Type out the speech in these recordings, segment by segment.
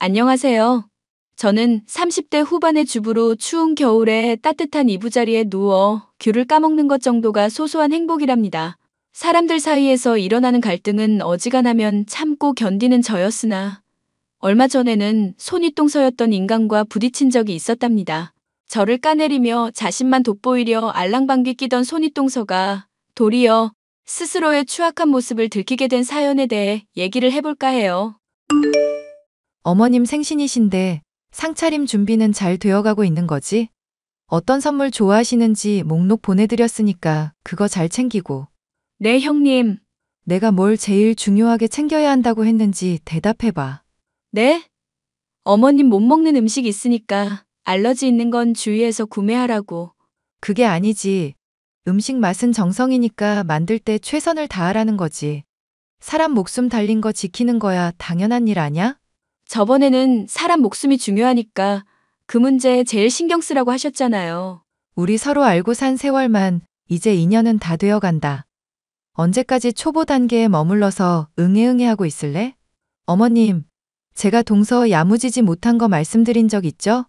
안녕하세요. 저는 30대 후반의 주부로 추운 겨울에 따뜻한 이부자리에 누워 귤을 까먹는 것 정도가 소소한 행복이랍니다. 사람들 사이에서 일어나는 갈등은 어지간하면 참고 견디는 저였으나 얼마 전에는 손이 똥서였던 인간과 부딪힌 적이 있었답니다. 저를 까내리며 자신만 돋보이려 알랑방귀 끼던 손이똥서가 도리어 스스로의 추악한 모습을 들키게 된 사연에 대해 얘기를 해볼까 해요. 어머님 생신이신데 상차림 준비는 잘 되어가고 있는 거지? 어떤 선물 좋아하시는지 목록 보내드렸으니까 그거 잘 챙기고. 네, 형님. 내가 뭘 제일 중요하게 챙겨야 한다고 했는지 대답해봐. 네? 어머님 못 먹는 음식 있으니까 알러지 있는 건 주의해서 구매하라고. 그게 아니지. 음식 맛은 정성이니까 만들 때 최선을 다하라는 거지. 사람 목숨 달린 거 지키는 거야 당연한 일 아냐? 저번에는 사람 목숨이 중요하니까 그 문제에 제일 신경 쓰라고 하셨잖아요. 우리 서로 알고 산 세월만 이제 2년은 다 되어 간다. 언제까지 초보 단계에 머물러서 응애응애 하고 있을래? 어머님, 제가 동서 야무지지 못한 거 말씀드린 적 있죠?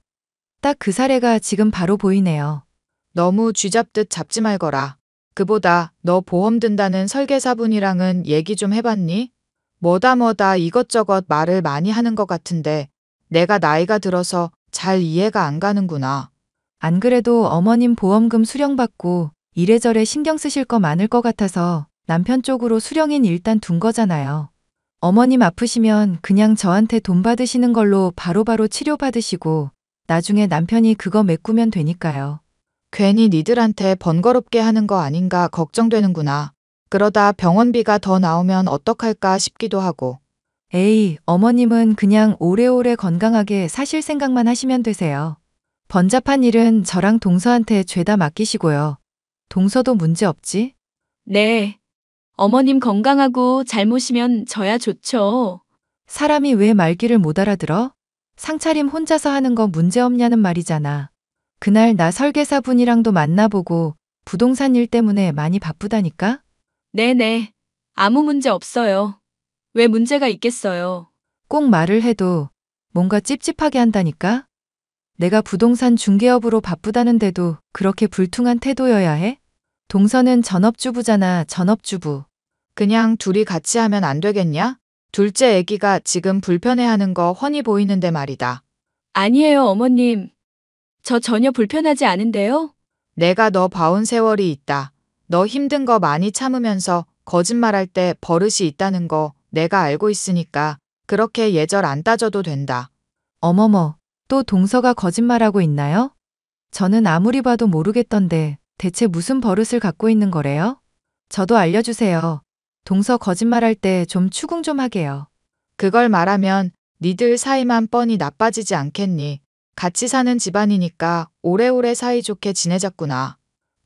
딱 그 사례가 지금 바로 보이네요. 너무 쥐잡듯 잡지 말거라. 그보다 너 보험 든다는 설계사분이랑은 얘기 좀 해봤니? 뭐다 이것저것 말을 많이 하는 것 같은데 내가 나이가 들어서 잘 이해가 안 가는구나. 안 그래도 어머님 보험금 수령받고 이래저래 신경 쓰실 거 많을 것 같아서 남편 쪽으로 수령인 일단 둔 거잖아요. 어머님 아프시면 그냥 저한테 돈 받으시는 걸로 바로바로 치료받으시고 나중에 남편이 그거 메꾸면 되니까요. 괜히 니들한테 번거롭게 하는 거 아닌가 걱정되는구나. 그러다 병원비가 더 나오면 어떡할까 싶기도 하고. 에이, 어머님은 그냥 오래오래 건강하게 사실 생각만 하시면 되세요. 번잡한 일은 저랑 동서한테 죄다 맡기시고요. 동서도 문제 없지? 네. 어머님 건강하고 잘 모시면 저야 좋죠. 사람이 왜 말귀를 못 알아들어? 상차림 혼자서 하는 거 문제 없냐는 말이잖아. 그날 나 설계사분이랑도 만나보고 부동산 일 때문에 많이 바쁘다니까? 네네. 아무 문제 없어요. 왜 문제가 있겠어요. 꼭 말을 해도 뭔가 찝찝하게 한다니까? 내가 부동산 중개업으로 바쁘다는데도 그렇게 불퉁한 태도여야 해? 동서는 전업주부잖아, 전업주부. 그냥 둘이 같이 하면 안 되겠냐? 둘째 애기가 지금 불편해하는 거 훤히 보이는데 말이다. 아니에요, 어머님. 저 전혀 불편하지 않은데요? 내가 너 봐온 세월이 있다. 너 힘든 거 많이 참으면서 거짓말할 때 버릇이 있다는 거 내가 알고 있으니까 그렇게 예절 안 따져도 된다. 어머머, 또 동서가 거짓말하고 있나요? 저는 아무리 봐도 모르겠던데 대체 무슨 버릇을 갖고 있는 거래요? 저도 알려주세요. 동서 거짓말할 때 좀 추궁 좀 하게요. 그걸 말하면 니들 사이만 뻔히 나빠지지 않겠니? 같이 사는 집안이니까 오래오래 사이좋게 지내자꾸나.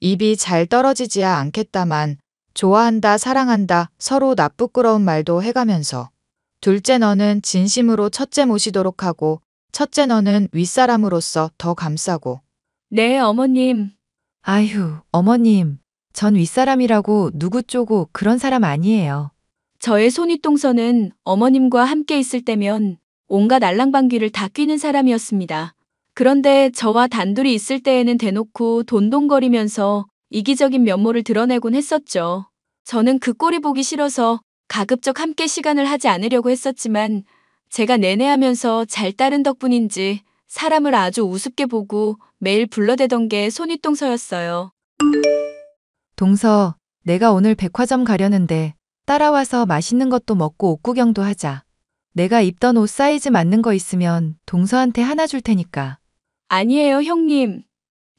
입이 잘 떨어지지야 않겠다만 좋아한다, 사랑한다, 서로 나부끄러운 말도 해가면서 둘째 너는 진심으로 첫째 모시도록 하고 첫째 너는 윗사람으로서 더 감싸고. 네, 어머님. 아휴, 어머님. 전 윗사람이라고 누구 쪼고 그런 사람 아니에요. 저의 손윗동서는 어머님과 함께 있을 때면 온갖 알랑방귀를 다 뀌는 사람이었습니다. 그런데 저와 단둘이 있을 때에는 대놓고 돈동거리면서 이기적인 면모를 드러내곤 했었죠. 저는 그 꼴이 보기 싫어서 가급적 함께 시간을 하지 않으려고 했었지만 제가 내내하면서 잘 따른 덕분인지 사람을 아주 우습게 보고 매일 불러대던 게 손윗동서였어요. 동서, 내가 오늘 백화점 가려는데 따라와서 맛있는 것도 먹고 옷 구경도 하자. 내가 입던 옷 사이즈 맞는 거 있으면 동서한테 하나 줄 테니까. 아니에요, 형님.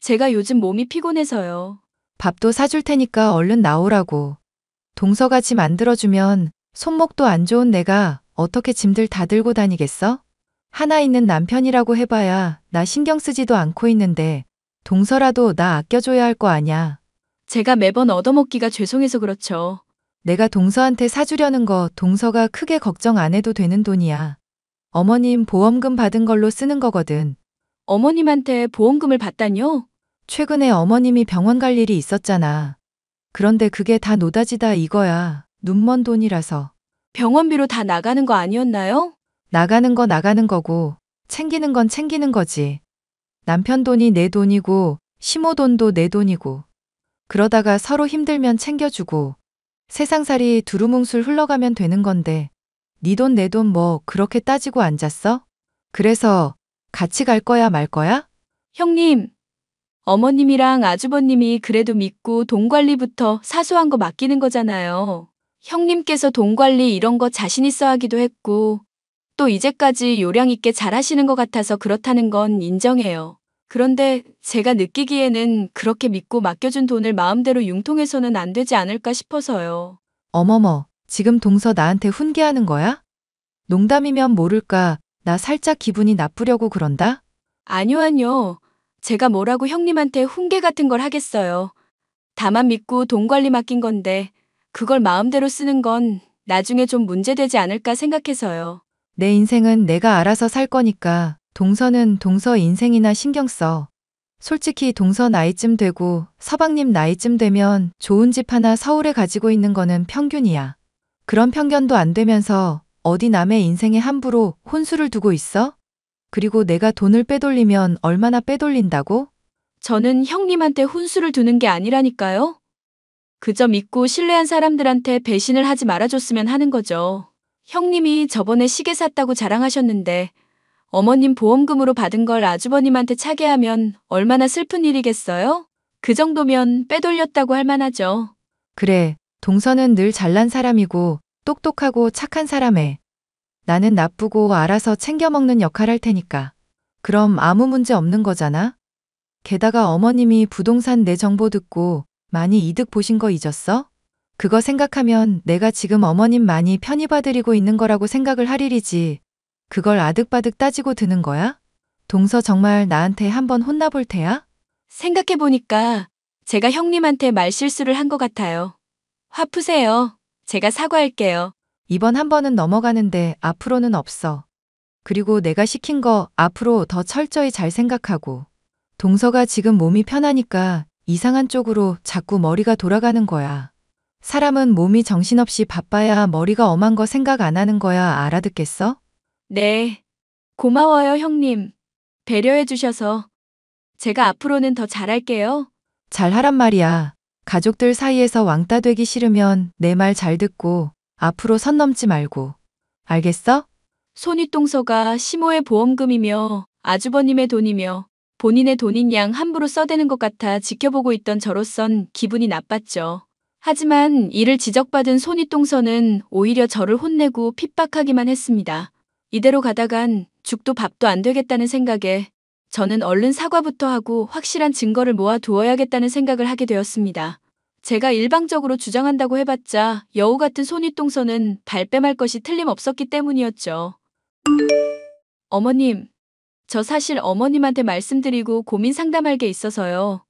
제가 요즘 몸이 피곤해서요. 밥도 사줄 테니까 얼른 나오라고. 동서가 짐 안 들어주면 손목도 안 좋은 내가 어떻게 짐들 다 들고 다니겠어? 하나 있는 남편이라고 해봐야 나 신경 쓰지도 않고 있는데 동서라도 나 아껴줘야 할 거 아냐. 제가 매번 얻어먹기가 죄송해서 그렇죠. 내가 동서한테 사주려는 거 동서가 크게 걱정 안 해도 되는 돈이야. 어머님 보험금 받은 걸로 쓰는 거거든. 어머님한테 보험금을 받다뇨? 최근에 어머님이 병원 갈 일이 있었잖아. 그런데 그게 다 노다지다 이거야. 눈먼 돈이라서. 병원비로 다 나가는 거 아니었나요? 나가는 거 나가는 거고 챙기는 건 챙기는 거지. 남편 돈이 내 돈이고 시모 돈도 내 돈이고 그러다가 서로 힘들면 챙겨주고 세상살이 두루뭉술 흘러가면 되는 건데 네 돈 내 돈 뭐 그렇게 따지고 앉았어? 그래서 같이 갈 거야 말 거야? 형님, 어머님이랑 아주버님이 그래도 믿고 돈 관리부터 사소한 거 맡기는 거잖아요. 형님께서 돈 관리 이런 거 자신 있어 하기도 했고, 또 이제까지 요량 있게 잘 하시는 것 같아서 그렇다는 건 인정해요. 그런데 제가 느끼기에는 그렇게 믿고 맡겨준 돈을 마음대로 융통해서는 안 되지 않을까 싶어서요. 어머머, 지금 동서 나한테 훈계하는 거야? 농담이면 모를까 나 살짝 기분이 나쁘려고 그런다? 아니요, 아니요. 제가 뭐라고 형님한테 훈계 같은 걸 하겠어요. 다만 믿고 돈 관리 맡긴 건데 그걸 마음대로 쓰는 건 나중에 좀 문제되지 않을까 생각해서요. 내 인생은 내가 알아서 살 거니까 동서는 동서 인생이나 신경 써. 솔직히 동서 나이쯤 되고 서방님 나이쯤 되면 좋은 집 하나 서울에 가지고 있는 거는 평균이야. 그런 편견도 안 되면서 어디 남의 인생에 함부로 혼수를 두고 있어? 그리고 내가 돈을 빼돌리면 얼마나 빼돌린다고? 저는 형님한테 혼수를 두는 게 아니라니까요. 그저 믿고 신뢰한 사람들한테 배신을 하지 말아줬으면 하는 거죠. 형님이 저번에 시계 샀다고 자랑하셨는데 어머님 보험금으로 받은 걸 아주버님한테 차게 하면 얼마나 슬픈 일이겠어요? 그 정도면 빼돌렸다고 할 만하죠. 그래, 동서는 늘 잘난 사람이고 똑똑하고 착한 사람에. 나는 나쁘고 알아서 챙겨 먹는 역할 할 테니까. 그럼 아무 문제 없는 거잖아? 게다가 어머님이 부동산 내 정보 듣고 많이 이득 보신 거 잊었어? 그거 생각하면 내가 지금 어머님 많이 편히 봐드리고 있는 거라고 생각을 할 일이지. 그걸 아득바득 따지고 드는 거야? 동서 정말 나한테 한번 혼나볼 테야? 생각해보니까 제가 형님한테 말실수를 한 것 같아요. 화 푸세요. 제가 사과할게요. 이번 한 번은 넘어가는데 앞으로는 없어. 그리고 내가 시킨 거 앞으로 더 철저히 잘 생각하고. 동서가 지금 몸이 편하니까 이상한 쪽으로 자꾸 머리가 돌아가는 거야. 사람은 몸이 정신없이 바빠야 머리가 엄한 거 생각 안 하는 거야. 알아듣겠어? 네. 고마워요, 형님. 배려해 주셔서. 제가 앞으로는 더 잘할게요. 잘하란 말이야. 가족들 사이에서 왕따 되기 싫으면 내 말 잘 듣고 앞으로 선 넘지 말고. 알겠어? 손윗동서가 시모의 보험금이며 아주버님의 돈이며 본인의 돈인 양 함부로 써대는 것 같아 지켜보고 있던 저로선 기분이 나빴죠. 하지만 이를 지적받은 손윗동서는 오히려 저를 혼내고 핍박하기만 했습니다. 이대로 가다간 죽도 밥도 안 되겠다는 생각에 저는 얼른 사과부터 하고 확실한 증거를 모아 두어야겠다는 생각을 하게 되었습니다. 제가 일방적으로 주장한다고 해봤자 여우 같은 손윗동서는 발뺌할 것이 틀림없었기 때문이었죠. 어머님, 저 사실 어머님한테 말씀드리고 고민 상담할 게 있어서요.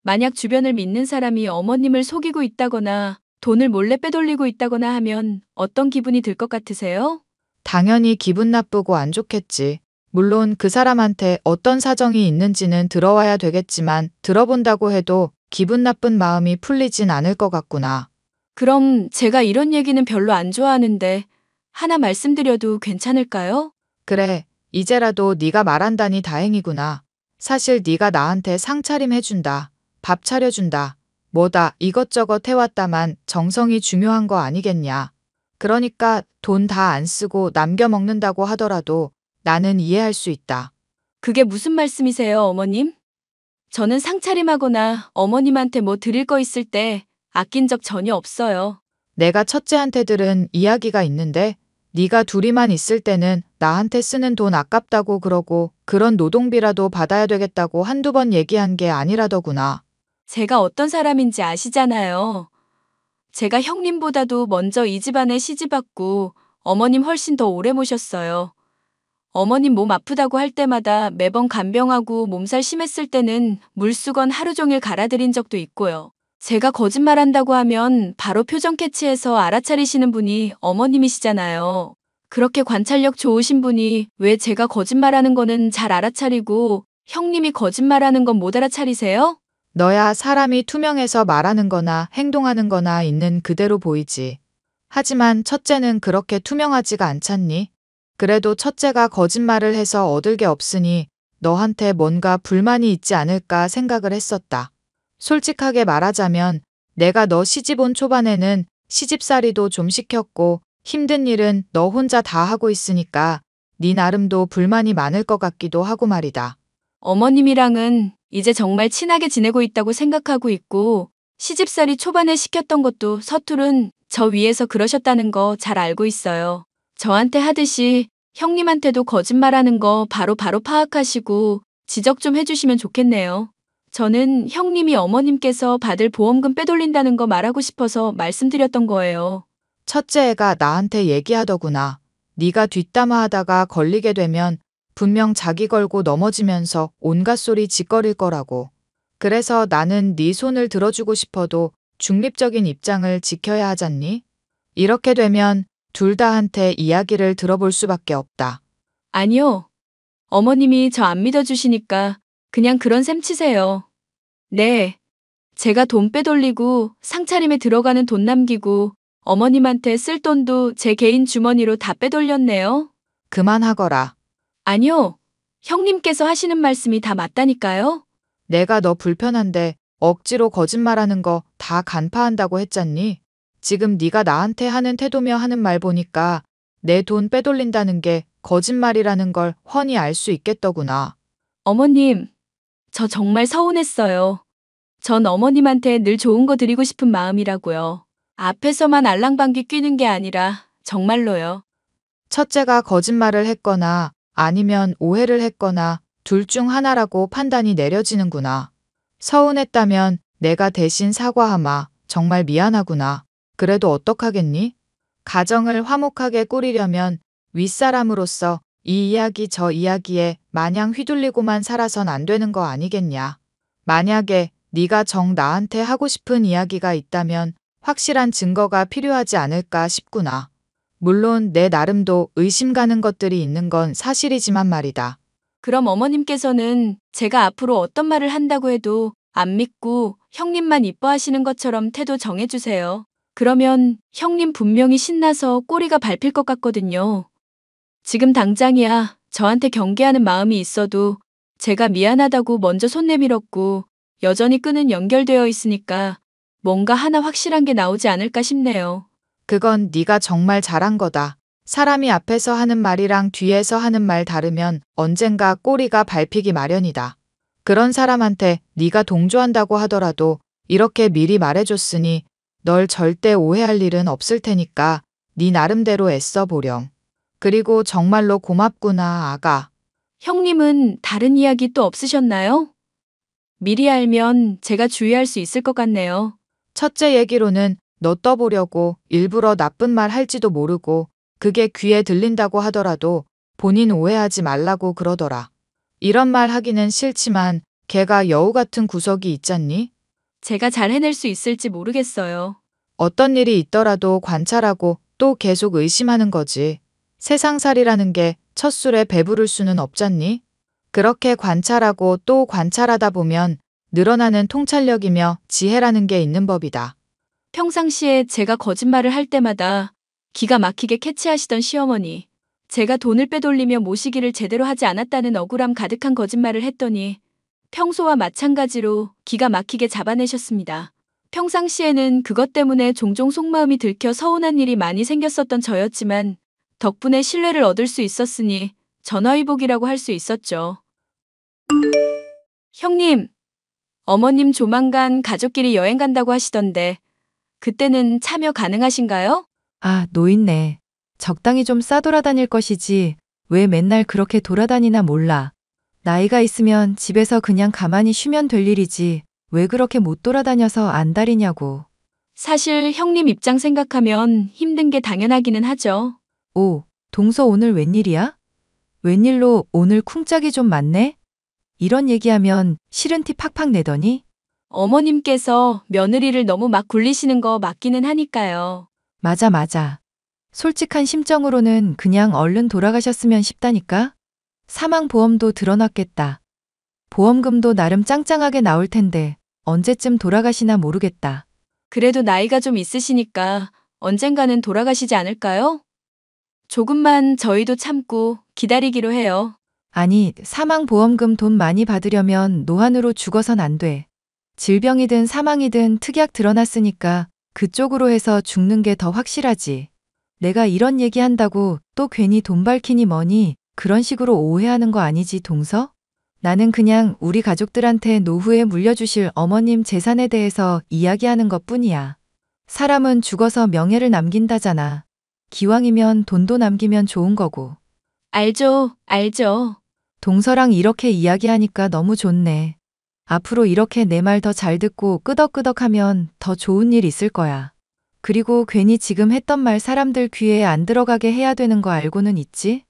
만약 주변을 믿는 사람이 어머님을 속이고 있다거나 돈을 몰래 빼돌리고 있다거나 하면 어떤 기분이 들 것 같으세요? 당연히 기분 나쁘고 안 좋겠지. 물론 그 사람한테 어떤 사정이 있는지는 들어와야 되겠지만 들어본다고 해도 기분 나쁜 마음이 풀리진 않을 것 같구나. 그럼 제가 이런 얘기는 별로 안 좋아하는데 하나 말씀드려도 괜찮을까요? 그래, 이제라도 네가 말한다니 다행이구나. 사실 네가 나한테 상차림 해준다. 밥 차려준다. 뭐다 이것저것 해왔다만 정성이 중요한 거 아니겠냐. 그러니까 돈 다 안 쓰고 남겨 먹는다고 하더라도 나는 이해할 수 있다. 그게 무슨 말씀이세요, 어머님? 저는 상차림하거나 어머님한테 뭐 드릴 거 있을 때 아낀 적 전혀 없어요. 내가 첫째한테 들은 이야기가 있는데 네가 둘이만 있을 때는 나한테 쓰는 돈 아깝다고 그러고 그런 노동비라도 받아야 되겠다고 한두 번 얘기한 게 아니라더구나. 제가 어떤 사람인지 아시잖아요. 제가 형님보다도 먼저 이 집안에 시집왔고 어머님 훨씬 더 오래 모셨어요. 어머님 몸 아프다고 할 때마다 매번 간병하고 몸살 심했을 때는 물수건 하루 종일 갈아드린 적도 있고요. 제가 거짓말한다고 하면 바로 표정 캐치해서 알아차리시는 분이 어머님이시잖아요. 그렇게 관찰력 좋으신 분이 왜 제가 거짓말하는 거는 잘 알아차리고 형님이 거짓말하는 건 못 알아차리세요? 너야 사람이 투명해서 말하는 거나 행동하는 거나 있는 그대로 보이지. 하지만 첫째는 그렇게 투명하지가 않잖니? 그래도 첫째가 거짓말을 해서 얻을 게 없으니 너한테 뭔가 불만이 있지 않을까 생각을 했었다. 솔직하게 말하자면 내가 너 시집 온 초반에는 시집살이도 좀 시켰고 힘든 일은 너 혼자 다 하고 있으니까 네 나름도 불만이 많을 것 같기도 하고 말이다. 어머님이랑은 이제 정말 친하게 지내고 있다고 생각하고 있고, 시집살이 초반에 시켰던 것도 서툴은 저 위에서 그러셨다는 거 잘 알고 있어요. 저한테 하듯이 형님한테도 거짓말하는 거 바로 파악하시고 지적 좀 해주시면 좋겠네요. 저는 형님이 어머님께서 받을 보험금 빼돌린다는 거 말하고 싶어서 말씀드렸던 거예요. 첫째 애가 나한테 얘기하더구나. 네가 뒷담화하다가 걸리게 되면 분명 자기 걸고 넘어지면서 온갖 소리 짓거릴 거라고. 그래서 나는 네 손을 들어주고 싶어도 중립적인 입장을 지켜야 하잖니? 이렇게 되면 둘 다한테 이야기를 들어볼 수밖에 없다. 아니요. 어머님이 저 안 믿어주시니까 그냥 그런 셈 치세요. 네. 제가 돈 빼돌리고 상차림에 들어가는 돈 남기고 어머님한테 쓸 돈도 제 개인 주머니로 다 빼돌렸네요. 그만하거라. 아니요. 형님께서 하시는 말씀이 다 맞다니까요. 내가 너 불편한데 억지로 거짓말하는 거 다 간파한다고 했잖니? 지금 네가 나한테 하는 태도며 하는 말 보니까 내 돈 빼돌린다는 게 거짓말이라는 걸 훤히 알 수 있겠더구나. 어머님, 저 정말 서운했어요. 전 어머님한테 늘 좋은 거 드리고 싶은 마음이라고요. 앞에서만 알랑방귀 뀌는 게 아니라 정말로요. 첫째가 거짓말을 했거나 아니면 오해를 했거나 둘 중 하나라고 판단이 내려지는구나. 서운했다면 내가 대신 사과하마. 정말 미안하구나. 그래도 어떡하겠니? 가정을 화목하게 꾸리려면 윗사람으로서 이 이야기 저 이야기에 마냥 휘둘리고만 살아선 안 되는 거 아니겠냐. 만약에 네가 정 나한테 하고 싶은 이야기가 있다면 확실한 증거가 필요하지 않을까 싶구나. 물론 내 나름도 의심 가는 것들이 있는 건 사실이지만 말이다. 그럼 어머님께서는 제가 앞으로 어떤 말을 한다고 해도 안 믿고 형님만 이뻐하시는 것처럼 태도 정해주세요. 그러면 형님 분명히 신나서 꼬리가 밟힐 것 같거든요. 지금 당장이야 저한테 경계하는 마음이 있어도 제가 미안하다고 먼저 손 내밀었고 여전히 끈은 연결되어 있으니까 뭔가 하나 확실한 게 나오지 않을까 싶네요. 그건 네가 정말 잘한 거다. 사람이 앞에서 하는 말이랑 뒤에서 하는 말 다르면 언젠가 꼬리가 밟히기 마련이다. 그런 사람한테 네가 동조한다고 하더라도 이렇게 미리 말해줬으니 널 절대 오해할 일은 없을 테니까 네 나름대로 애써 보렴. 그리고 정말로 고맙구나, 아가. 형님은 다른 이야기 또 없으셨나요? 미리 알면 제가 주의할 수 있을 것 같네요. 첫째 얘기로는 너 떠보려고 일부러 나쁜 말 할지도 모르고 그게 귀에 들린다고 하더라도 본인 오해하지 말라고 그러더라. 이런 말 하기는 싫지만 걔가 여우 같은 구석이 있잖니? 제가 잘 해낼 수 있을지 모르겠어요. 어떤 일이 있더라도 관찰하고 또 계속 의심하는 거지. 세상살이라는 게 첫술에 배부를 수는 없잖니? 그렇게 관찰하고 또 관찰하다 보면 늘어나는 통찰력이며 지혜라는 게 있는 법이다. 평상시에 제가 거짓말을 할 때마다 기가 막히게 캐치하시던 시어머니. 제가 돈을 빼돌리며 모시기를 제대로 하지 않았다는 억울함 가득한 거짓말을 했더니 평소와 마찬가지로 기가 막히게 잡아내셨습니다. 평상시에는 그것 때문에 종종 속마음이 들켜 서운한 일이 많이 생겼었던 저였지만 덕분에 신뢰를 얻을 수 있었으니 전화위복이라고 할 수 있었죠. 형님, 어머님 조만간 가족끼리 여행 간다고 하시던데 그때는 참여 가능하신가요? 아, 노인네. 적당히 좀 싸돌아다닐 것이지 왜 맨날 그렇게 돌아다니나 몰라. 나이가 있으면 집에서 그냥 가만히 쉬면 될 일이지 왜 그렇게 못 돌아다녀서 안달이냐고. 사실 형님 입장 생각하면 힘든 게 당연하기는 하죠. 오, 동서 오늘 웬일이야? 웬일로 오늘 쿵짝이 좀 많네? 이런 얘기하면 싫은 티 팍팍 내더니? 어머님께서 며느리를 너무 막 굴리시는 거 맞기는 하니까요. 맞아, 맞아. 솔직한 심정으로는 그냥 얼른 돌아가셨으면 싶다니까? 사망보험도 드러났겠다. 보험금도 나름 짱짱하게 나올 텐데 언제쯤 돌아가시나 모르겠다. 그래도 나이가 좀 있으시니까 언젠가는 돌아가시지 않을까요? 조금만 저희도 참고 기다리기로 해요. 아니, 사망보험금 돈 많이 받으려면 노안으로 죽어선 안 돼. 질병이든 사망이든 특약 드러났으니까 그쪽으로 해서 죽는 게 더 확실하지. 내가 이런 얘기 한다고 또 괜히 돈 밝히니 뭐니 그런 식으로 오해하는 거 아니지, 동서? 나는 그냥 우리 가족들한테 노후에 물려주실 어머님 재산에 대해서 이야기하는 것 뿐이야. 사람은 죽어서 명예를 남긴다잖아. 기왕이면 돈도 남기면 좋은 거고. 알죠, 알죠. 동서랑 이렇게 이야기하니까 너무 좋네. 앞으로 이렇게 내 말 더 잘 듣고 끄덕끄덕하면 더 좋은 일 있을 거야. 그리고 괜히 지금 했던 말 사람들 귀에 안 들어가게 해야 되는 거 알고는 있지?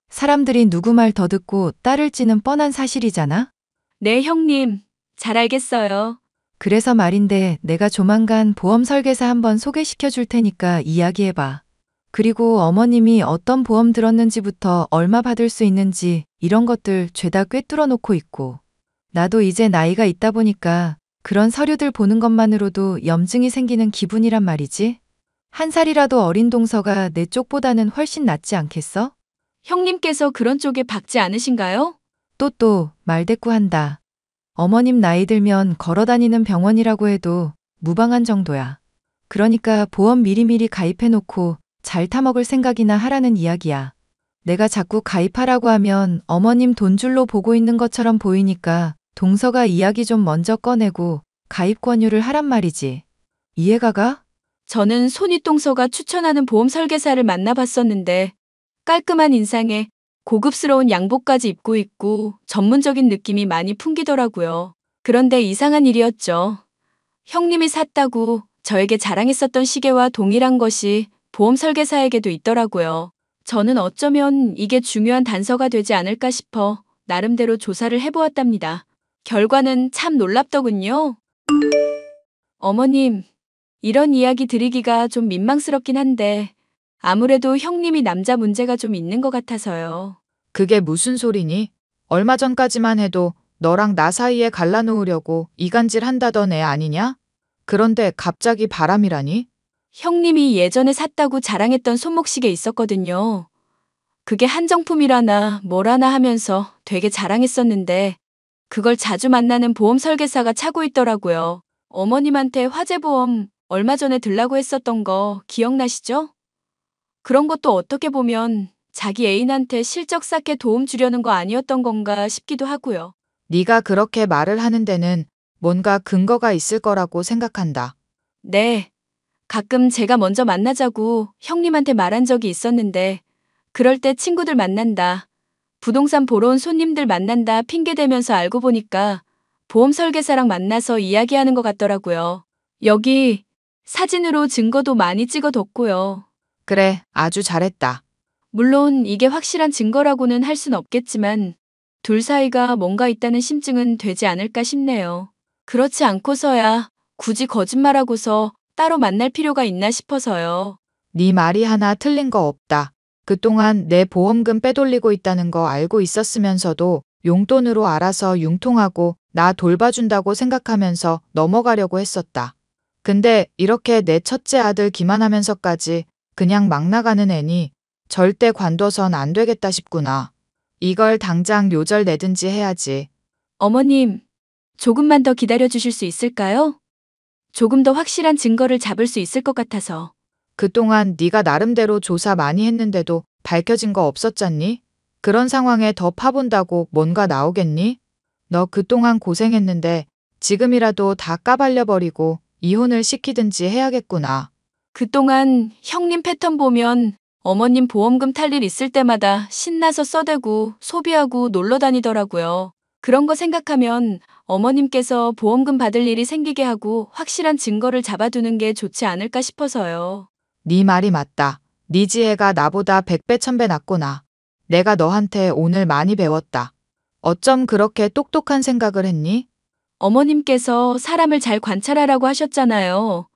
사람들이 누구 말 더 듣고 따를지는 뻔한 사실이잖아? 네, 형님. 잘 알겠어요. 그래서 말인데 내가 조만간 보험 설계사 한번 소개시켜 줄 테니까 이야기해봐. 그리고 어머님이 어떤 보험 들었는지부터 얼마 받을 수 있는지 이런 것들 죄다 꿰뚫어 놓고 있고. 나도 이제 나이가 있다 보니까 그런 서류들 보는 것만으로도 염증이 생기는 기분이란 말이지. 한 살이라도 어린 동서가 내 쪽보다는 훨씬 낫지 않겠어? 형님께서 그런 쪽에 박지 않으신가요? 또 말대꾸한다. 어머님 나이 들면 걸어 다니는 병원이라고 해도 무방한 정도야. 그러니까 보험 미리미리 가입해 놓고 잘 타먹을 생각이나 하라는 이야기야. 내가 자꾸 가입하라고 하면 어머님 돈줄로 보고 있는 것처럼 보이니까 동서가 이야기 좀 먼저 꺼내고 가입 권유를 하란 말이지. 이해가 가? 저는 손윗동서가 추천하는 보험 설계사를 만나봤었는데 깔끔한 인상에 고급스러운 양복까지 입고 있고 전문적인 느낌이 많이 풍기더라고요. 그런데 이상한 일이었죠. 형님이 샀다고 저에게 자랑했었던 시계와 동일한 것이 보험 설계사에게도 있더라고요. 저는 어쩌면 이게 중요한 단서가 되지 않을까 싶어 나름대로 조사를 해보았답니다. 결과는 참 놀랍더군요. 어머님, 이런 이야기 드리기가 좀 민망스럽긴 한데 아무래도 형님이 남자 문제가 좀 있는 것 같아서요. 그게 무슨 소리니? 얼마 전까지만 해도 너랑 나 사이에 갈라놓으려고 이간질 한다던 애 아니냐? 그런데 갑자기 바람이라니? 형님이 예전에 샀다고 자랑했던 손목시계 있었거든요. 그게 한정품이라나 뭐라나 하면서 되게 자랑했었는데 그걸 자주 만나는 보험 설계사가 차고 있더라고요. 어머님한테 화재보험 얼마 전에 들라고 했었던 거 기억나시죠? 그런 것도 어떻게 보면 자기 애인한테 실적 쌓게 도움 주려는 거 아니었던 건가 싶기도 하고요. 네가 그렇게 말을 하는 데는 뭔가 근거가 있을 거라고 생각한다. 네, 가끔 제가 먼저 만나자고 형님한테 말한 적이 있었는데 그럴 때 친구들 만난다, 부동산 보러 온 손님들 만난다 핑계대면서 알고 보니까 보험 설계사랑 만나서 이야기하는 것 같더라고요. 여기 사진으로 증거도 많이 찍어뒀고요. 그래, 아주 잘했다. 물론 이게 확실한 증거라고는 할 순 없겠지만 둘 사이가 뭔가 있다는 심증은 되지 않을까 싶네요. 그렇지 않고서야 굳이 거짓말하고서 따로 만날 필요가 있나 싶어서요. 네 말이 하나 틀린 거 없다. 그동안 내 보험금 빼돌리고 있다는 거 알고 있었으면서도 용돈으로 알아서 융통하고 나 돌봐준다고 생각하면서 넘어가려고 했었다. 근데 이렇게 내 첫째 아들 기만하면서까지 그냥 막 나가는 애니 절대 관둬선 안 되겠다 싶구나. 이걸 당장 요절 내든지 해야지. 어머님, 조금만 더 기다려 주실 수 있을까요? 조금 더 확실한 증거를 잡을 수 있을 것 같아서. 그동안 네가 나름대로 조사 많이 했는데도 밝혀진 거 없었잖니? 그런 상황에 더 파본다고 뭔가 나오겠니? 너 그동안 고생했는데 지금이라도 다 까발려버리고 이혼을 시키든지 해야겠구나. 그동안 형님 패턴 보면 어머님 보험금 탈 일 있을 때마다 신나서 써대고 소비하고 놀러 다니더라고요. 그런 거 생각하면 어머님께서 보험금 받을 일이 생기게 하고 확실한 증거를 잡아두는 게 좋지 않을까 싶어서요. 네 말이 맞다. 네 지혜가 나보다 100배 1000배 낫구나. 내가 너한테 오늘 많이 배웠다. 어쩜 그렇게 똑똑한 생각을 했니? 어머님께서 사람을 잘 관찰하라고 하셨잖아요.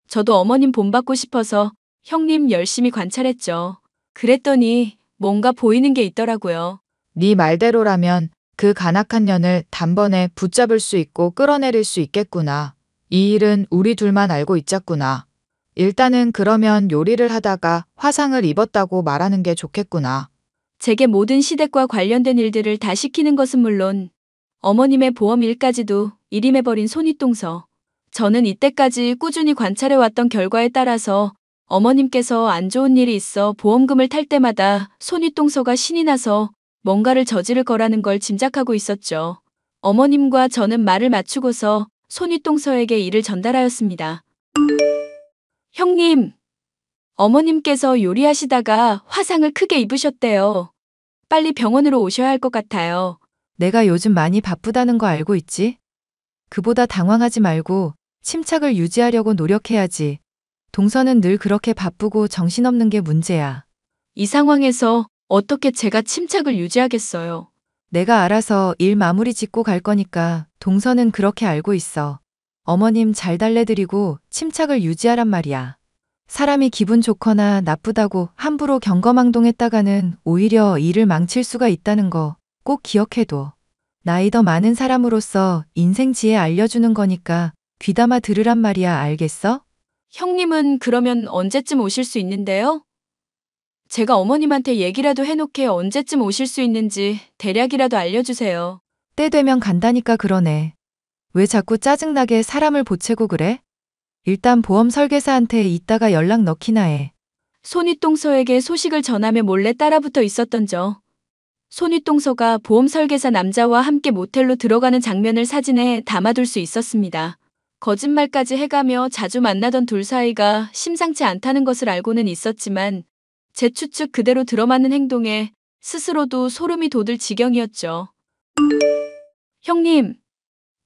저도 어머님 본받고 싶어서 형님 열심히 관찰했죠. 그랬더니 뭔가 보이는 게 있더라고요. 네 말대로라면 그 간악한 년을 단번에 붙잡을 수 있고 끌어내릴 수 있겠구나. 이 일은 우리 둘만 알고 있자꾸나. 일단은 그러면 요리를 하다가 화상을 입었다고 말하는 게 좋겠구나. 제게 모든 시댁과 관련된 일들을 다 시키는 것은 물론 어머님의 보험 일까지도 일임해버린 손윗동서. 저는 이때까지 꾸준히 관찰해왔던 결과에 따라서 어머님께서 안 좋은 일이 있어 보험금을 탈 때마다 손윗동서가 신이 나서 뭔가를 저지를 거라는 걸 짐작하고 있었죠. 어머님과 저는 말을 맞추고서 손윗동서에게 일을 전달하였습니다. 형님, 어머님께서 요리하시다가 화상을 크게 입으셨대요. 빨리 병원으로 오셔야 할 것 같아요. 내가 요즘 많이 바쁘다는 거 알고 있지? 그보다 당황하지 말고 침착을 유지하려고 노력해야지. 동서는 늘 그렇게 바쁘고 정신없는 게 문제야. 이 상황에서 어떻게 제가 침착을 유지하겠어요. 내가 알아서 일 마무리 짓고 갈 거니까 동서는 그렇게 알고 있어. 어머님 잘 달래드리고 침착을 유지하란 말이야. 사람이 기분 좋거나 나쁘다고 함부로 경거망동했다가는 오히려 일을 망칠 수가 있다는 거 꼭 기억해둬. 나이 더 많은 사람으로서 인생 지혜 알려주는 거니까 귀담아 들으란 말이야, 알겠어? 형님은 그러면 언제쯤 오실 수 있는데요? 제가 어머님한테 얘기라도 해놓게 언제쯤 오실 수 있는지 대략이라도 알려주세요. 때 되면 간다니까 그러네. 왜 자꾸 짜증나게 사람을 보채고 그래? 일단 보험 설계사한테 이따가 연락 넣기나 해. 손윗동서에게 소식을 전하며 몰래 따라붙어 있었던 저. 손윗동서가 보험 설계사 남자와 함께 모텔로 들어가는 장면을 사진에 담아둘 수 있었습니다. 거짓말까지 해가며 자주 만나던 둘 사이가 심상치 않다는 것을 알고는 있었지만 제 추측 그대로 들어맞는 행동에 스스로도 소름이 돋을 지경이었죠. 형님,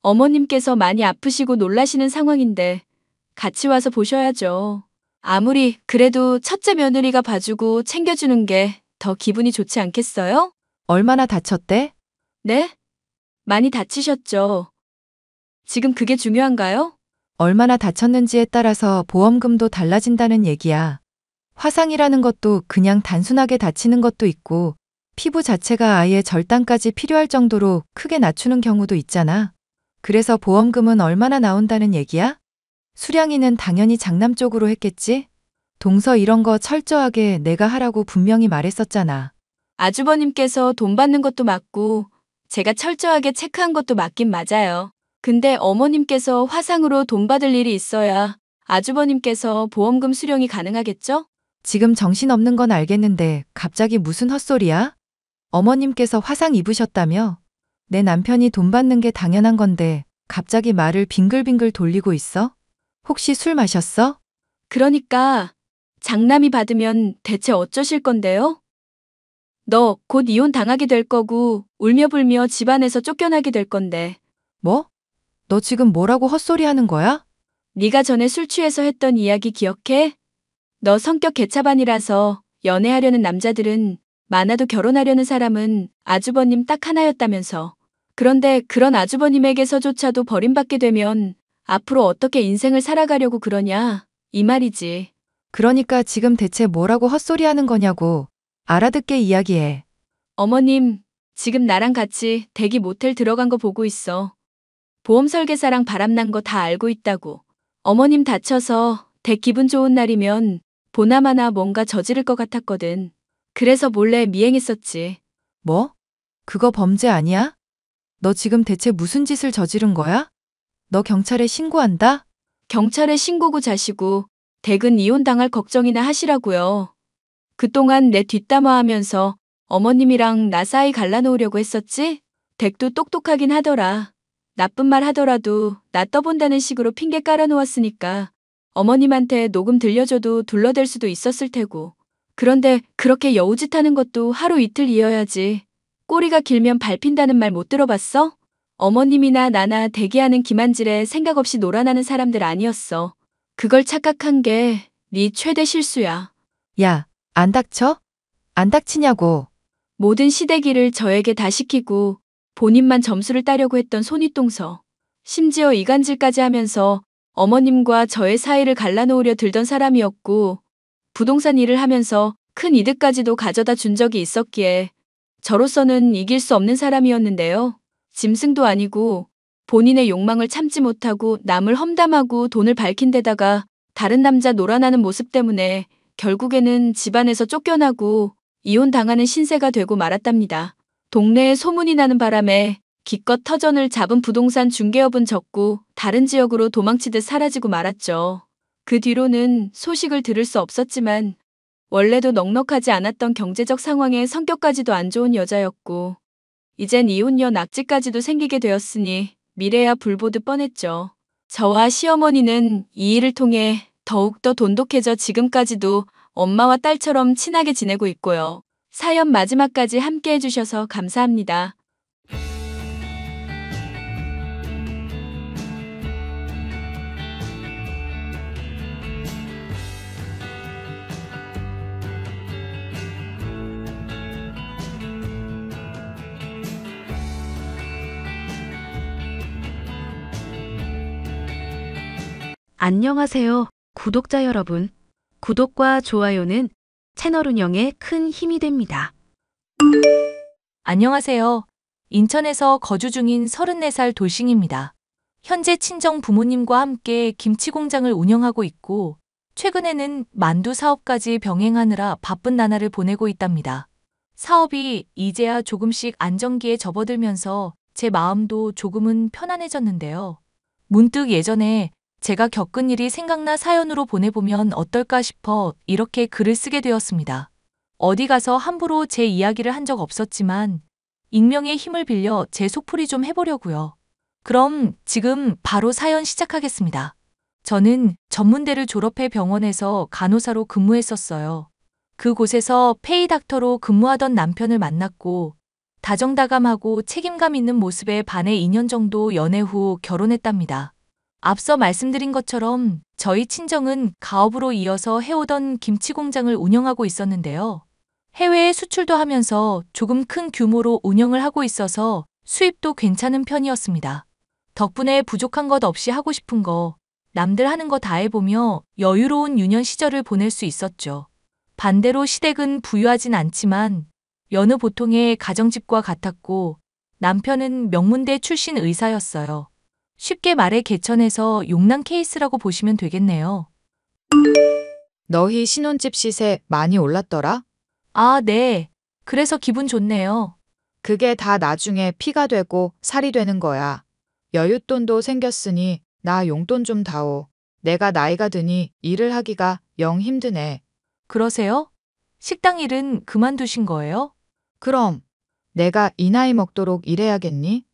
어머님께서 많이 아프시고 놀라시는 상황인데 같이 와서 보셔야죠. 아무리 그래도 첫째 며느리가 봐주고 챙겨주는 게 더 기분이 좋지 않겠어요? 얼마나 다쳤대? 네? 많이 다치셨죠. 지금 그게 중요한가요? 얼마나 다쳤는지에 따라서 보험금도 달라진다는 얘기야. 화상이라는 것도 그냥 단순하게 다치는 것도 있고 피부 자체가 아예 절단까지 필요할 정도로 크게 낮추는 경우도 있잖아. 그래서 보험금은 얼마나 나온다는 얘기야? 수량이는 당연히 장남 쪽으로 했겠지? 동서 이런 거 철저하게 내가 하라고 분명히 말했었잖아. 아주버님께서 돈 받는 것도 맞고 제가 철저하게 체크한 것도 맞긴 맞아요. 근데 어머님께서 화상으로 돈 받을 일이 있어야 아주버님께서 보험금 수령이 가능하겠죠? 지금 정신없는 건 알겠는데 갑자기 무슨 헛소리야? 어머님께서 화상 입으셨다며? 내 남편이 돈 받는 게 당연한 건데 갑자기 말을 빙글빙글 돌리고 있어? 혹시 술 마셨어? 그러니까 장남이 받으면 대체 어쩌실 건데요? 너 곧 이혼 당하게 될 거고 울며불며 집안에서 쫓겨나게 될 건데 뭐? 너 지금 뭐라고 헛소리 하는 거야? 네가 전에 술 취해서 했던 이야기 기억해? 너 성격 개차반이라서 연애하려는 남자들은 많아도 결혼하려는 사람은 아주버님 딱 하나였다면서. 그런데 그런 아주버님에게서조차도 버림받게 되면 앞으로 어떻게 인생을 살아가려고 그러냐 이 말이지. 그러니까 지금 대체 뭐라고 헛소리 하는 거냐고. 알아듣게 이야기해. 어머님, 지금 나랑 같이 대기 모텔 들어간 거 보고 있어. 보험 설계사랑 바람난 거 다 알고 있다고. 어머님 다쳐서 댁 기분 좋은 날이면 보나마나 뭔가 저지를 것 같았거든. 그래서 몰래 미행했었지. 뭐? 그거 범죄 아니야? 너 지금 대체 무슨 짓을 저지른 거야? 너 경찰에 신고한다? 경찰에 신고고 자시고 댁은 이혼당할 걱정이나 하시라고요. 그동안 내 뒷담화하면서 어머님이랑 나 사이 갈라놓으려고 했었지? 댁도 똑똑하긴 하더라. 나쁜 말 하더라도 나 떠본다는 식으로 핑계 깔아놓았으니까 어머님한테 녹음 들려줘도 둘러댈 수도 있었을 테고. 그런데 그렇게 여우짓하는 것도 하루 이틀 이어야지. 꼬리가 길면 밟힌다는 말 못 들어봤어? 어머님이나 나나 대기하는 김한질에 생각 없이 놀아나는 사람들 아니었어. 그걸 착각한 게 네 최대 실수야. 야, 안 닥쳐? 안 닥치냐고. 모든 시대기를 저에게 다 시키고 본인만 점수를 따려고 했던 손윗동서. 심지어 이간질까지 하면서 어머님과 저의 사이를 갈라놓으려 들던 사람이었고 부동산 일을 하면서 큰 이득까지도 가져다 준 적이 있었기에 저로서는 이길 수 없는 사람이었는데요. 짐승도 아니고 본인의 욕망을 참지 못하고 남을 험담하고 돈을 밝힌 데다가 다른 남자 놀아나는 모습 때문에 결국에는 집안에서 쫓겨나고 이혼당하는 신세가 되고 말았답니다. 동네에 소문이 나는 바람에 기껏 터전을 잡은 부동산 중개업은 접고 다른 지역으로 도망치듯 사라지고 말았죠. 그 뒤로는 소식을 들을 수 없었지만 원래도 넉넉하지 않았던 경제적 상황에 성격까지도 안 좋은 여자였고 이젠 이혼녀 낙지까지도 생기게 되었으니 미래야 불보듯 뻔했죠. 저와 시어머니는 이 일을 통해 더욱더 돈독해져 지금까지도 엄마와 딸처럼 친하게 지내고 있고요. 사연 마지막까지 함께 해주셔서 감사합니다. 안녕하세요, 구독자 여러분. 구독과 좋아요는 채널 운영에 큰 힘이 됩니다. 안녕하세요. 인천에서 거주 중인 34살 돌싱입니다. 현재 친정 부모님과 함께 김치 공장을 운영하고 있고 최근에는 만두 사업까지 병행하느라 바쁜 나날을 보내고 있답니다. 사업이 이제야 조금씩 안정기에 접어들면서 제 마음도 조금은 편안해졌는데요. 문득 예전에 제가 겪은 일이 생각나 사연으로 보내보면 어떨까 싶어 이렇게 글을 쓰게 되었습니다. 어디 가서 함부로 제 이야기를 한 적 없었지만 익명의 힘을 빌려 제 속풀이 좀 해보려고요. 그럼 지금 바로 사연 시작하겠습니다. 저는 전문대를 졸업해 병원에서 간호사로 근무했었어요. 그곳에서 페이닥터로 근무하던 남편을 만났고 다정다감하고 책임감 있는 모습에 반해 2년 정도 연애 후 결혼했답니다. 앞서 말씀드린 것처럼 저희 친정은 가업으로 이어서 해오던 김치 공장을 운영하고 있었는데요. 해외에 수출도 하면서 조금 큰 규모로 운영을 하고 있어서 수입도 괜찮은 편이었습니다. 덕분에 부족한 것 없이 하고 싶은 거, 남들 하는 거 다 해보며 여유로운 유년 시절을 보낼 수 있었죠. 반대로 시댁은 부유하진 않지만 여느 보통의 가정집과 같았고 남편은 명문대 출신 의사였어요. 쉽게 말해 개천에서 용난 케이스라고 보시면 되겠네요. 너희 신혼집 시세 많이 올랐더라? 아, 네. 그래서 기분 좋네요. 그게 다 나중에 피가 되고 살이 되는 거야. 여윳돈도 생겼으니 나 용돈 좀 다오. 내가 나이가 드니 일을 하기가 영 힘드네. 그러세요? 식당 일은 그만두신 거예요? 그럼 내가 이 나이 먹도록 일해야겠니?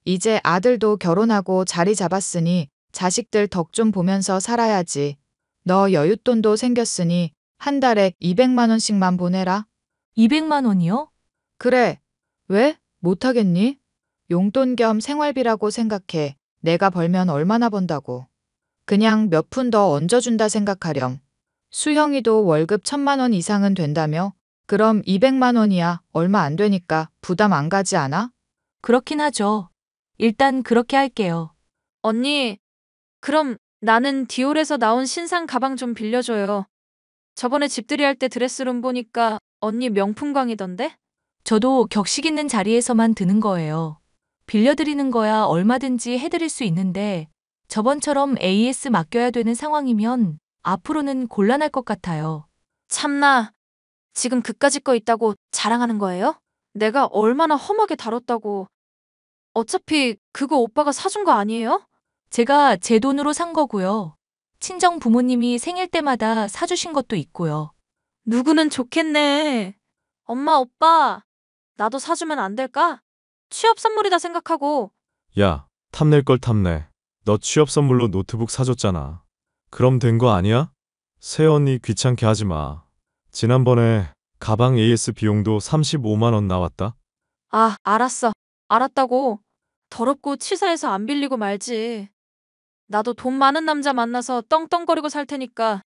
이제 아들도 결혼하고 자리 잡았으니 자식들 덕 좀 보면서 살아야지. 너 여윳돈도 생겼으니 한 달에 200만 원씩만 보내라. 200만 원이요? 그래. 왜? 못하겠니? 용돈 겸 생활비라고 생각해. 내가 벌면 얼마나 번다고. 그냥 몇 푼 더 얹어준다 생각하렴. 수형이도 월급 1,000만 원 이상은 된다며? 그럼 200만 원이야 얼마 안 되니까 부담 안 가지 않아? 그렇긴 하죠. 일단 그렇게 할게요. 언니, 그럼 나는 디올에서 나온 신상 가방 좀 빌려줘요. 저번에 집들이 할 때 드레스룸 보니까 언니 명품광이던데? 저도 격식 있는 자리에서만 드는 거예요. 빌려드리는 거야 얼마든지 해드릴 수 있는데 저번처럼 AS 맡겨야 되는 상황이면 앞으로는 곤란할 것 같아요. 참나, 지금 그까짓 거 있다고 자랑하는 거예요? 내가 얼마나 험하게 다뤘다고. 어차피 그거 오빠가 사준 거 아니에요? 제가 제 돈으로 산 거고요. 친정 부모님이 생일 때마다 사주신 것도 있고요. 누구는 좋겠네. 엄마, 오빠, 나도 사주면 안 될까? 취업 선물이다 생각하고. 야, 탐낼 걸 탐내. 너 취업 선물로 노트북 사줬잖아. 그럼 된 거 아니야? 새언니 귀찮게 하지 마. 지난번에 가방 AS 비용도 35만 원 나왔다. 아, 알았어. 알았다고. 더럽고 치사해서 안 빌리고 말지. 나도 돈 많은 남자 만나서 떵떵거리고 살 테니까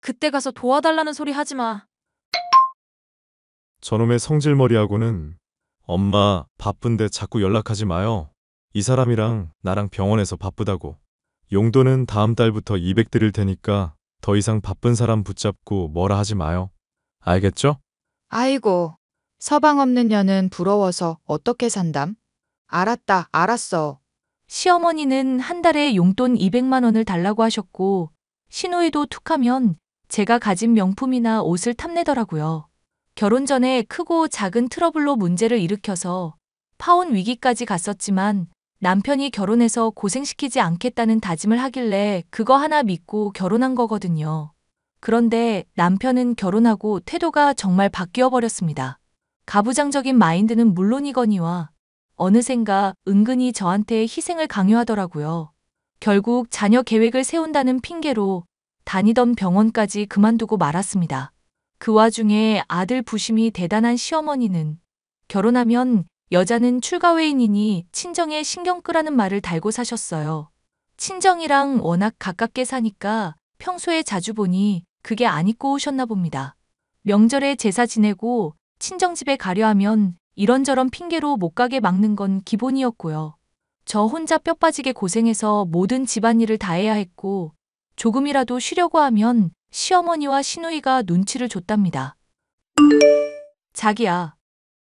그때 가서 도와달라는 소리 하지 마. 저놈의 성질머리하고는 엄마 바쁜데 자꾸 연락하지 마요. 이 사람이랑 나랑 병원에서 바쁘다고. 용돈은 다음 달부터 200 드릴 테니까 더 이상 바쁜 사람 붙잡고 뭐라 하지 마요. 알겠죠? 아이고, 서방 없는 년은 부러워서 어떻게 산담? 알았다, 알았어. 시어머니는 한 달에 용돈 200만 원을 달라고 하셨고 신우이도 툭하면 제가 가진 명품이나 옷을 탐내더라고요. 결혼 전에 크고 작은 트러블로 문제를 일으켜서 파혼 위기까지 갔었지만 남편이 결혼해서 고생시키지 않겠다는 다짐을 하길래 그거 하나 믿고 결혼한 거거든요. 그런데 남편은 결혼하고 태도가 정말 바뀌어 버렸습니다. 가부장적인 마인드는 물론이거니와 어느샌가 은근히 저한테 희생을 강요하더라고요. 결국 자녀 계획을 세운다는 핑계로 다니던 병원까지 그만두고 말았습니다. 그 와중에 아들 부심이 대단한 시어머니는 결혼하면 여자는 출가회인이니 친정에 신경 끄라는 말을 달고 사셨어요. 친정이랑 워낙 가깝게 사니까 평소에 자주 보니 그게 안 입고 오셨나 봅니다. 명절에 제사 지내고 친정집에 가려 하면 이런저런 핑계로 못 가게 막는 건 기본이었고요. 저 혼자 뼈 빠지게 고생해서 모든 집안일을 다 해야 했고 조금이라도 쉬려고 하면 시어머니와 시누이가 눈치를 줬답니다. 자기야,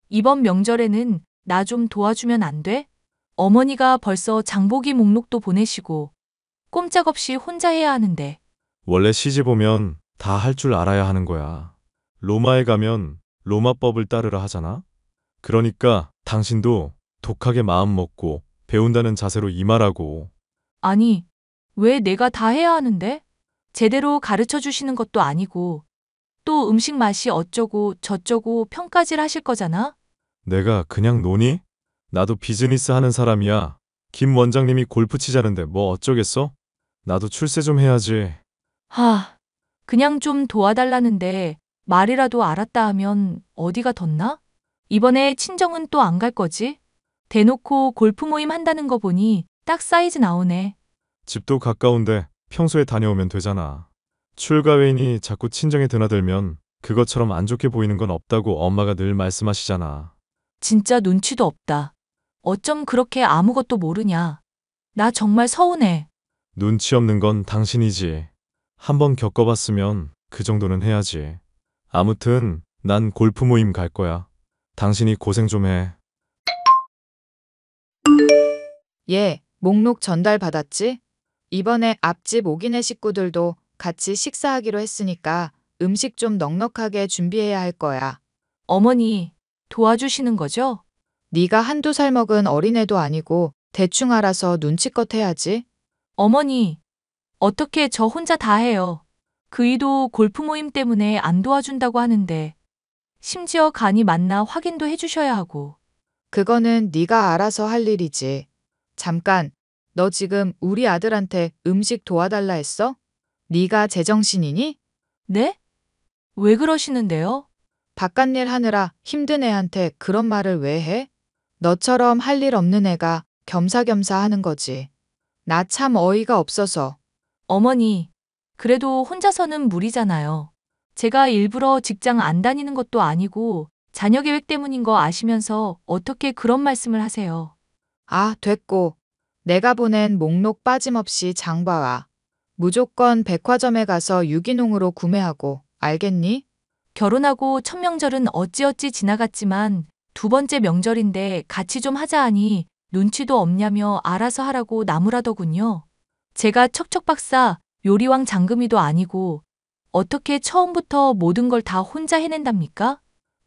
이번 명절에는 나 좀 도와주면 안 돼? 어머니가 벌써 장보기 목록도 보내시고 꼼짝없이 혼자 해야 하는데. 원래 시집 오면 다 할 줄 알아야 하는 거야. 로마에 가면 로마법을 따르라 하잖아. 그러니까 당신도 독하게 마음 먹고 배운다는 자세로 임하라고. 아니, 왜 내가 다 해야 하는데? 제대로 가르쳐 주시는 것도 아니고 또 음식 맛이 어쩌고 저쩌고 평가질 하실 거잖아? 내가 그냥 노니? 나도 비즈니스 하는 사람이야. 김 원장님이 골프 치자는데 뭐 어쩌겠어? 나도 출세 좀 해야지. 그냥 좀 도와달라는데 말이라도 알았다 하면 어디가 덧나? 이번에 친정은 또 안 갈 거지? 대놓고 골프 모임 한다는 거 보니 딱 사이즈 나오네. 집도 가까운데 평소에 다녀오면 되잖아. 출가회인이 자꾸 친정에 드나들면 그것처럼 안 좋게 보이는 건 없다고 엄마가 늘 말씀하시잖아. 진짜 눈치도 없다. 어쩜 그렇게 아무것도 모르냐. 나 정말 서운해. 눈치 없는 건 당신이지. 한번 겪어봤으면 그 정도는 해야지. 아무튼 난 골프 모임 갈 거야. 당신이 고생 좀 해. 예, 목록 전달 받았지? 이번에 앞집 오기네 식구들도 같이 식사하기로 했으니까 음식 좀 넉넉하게 준비해야 할 거야. 어머니, 도와주시는 거죠? 네가 한두 살 먹은 어린애도 아니고 대충 알아서 눈치껏 해야지. 어머니, 어떻게 저 혼자 다 해요. 그이도 골프 모임 때문에 안 도와준다고 하는데 심지어 간이 맞나 확인도 해주셔야 하고. 그거는 네가 알아서 할 일이지. 잠깐, 너 지금 우리 아들한테 음식 도와달라 했어? 네가 제정신이니? 네? 왜 그러시는데요? 바깥일 하느라 힘든 애한테 그런 말을 왜 해? 너처럼 할 일 없는 애가 겸사겸사 하는 거지. 나 참 어이가 없어서. 어머니, 그래도 혼자서는 무리잖아요. 제가 일부러 직장 안 다니는 것도 아니고 자녀 계획 때문인 거 아시면서 어떻게 그런 말씀을 하세요? 아, 됐고. 내가 보낸 목록 빠짐없이 장 봐와. 무조건 백화점에 가서 유기농으로 구매하고, 알겠니? 결혼하고 첫 명절은 어찌어찌 지나갔지만 두 번째 명절인데 같이 좀 하자 하니 눈치도 없냐며 알아서 하라고 나무라더군요. 제가 척척박사 요리왕 장금이도 아니고 어떻게 처음부터 모든 걸 다 혼자 해낸답니까?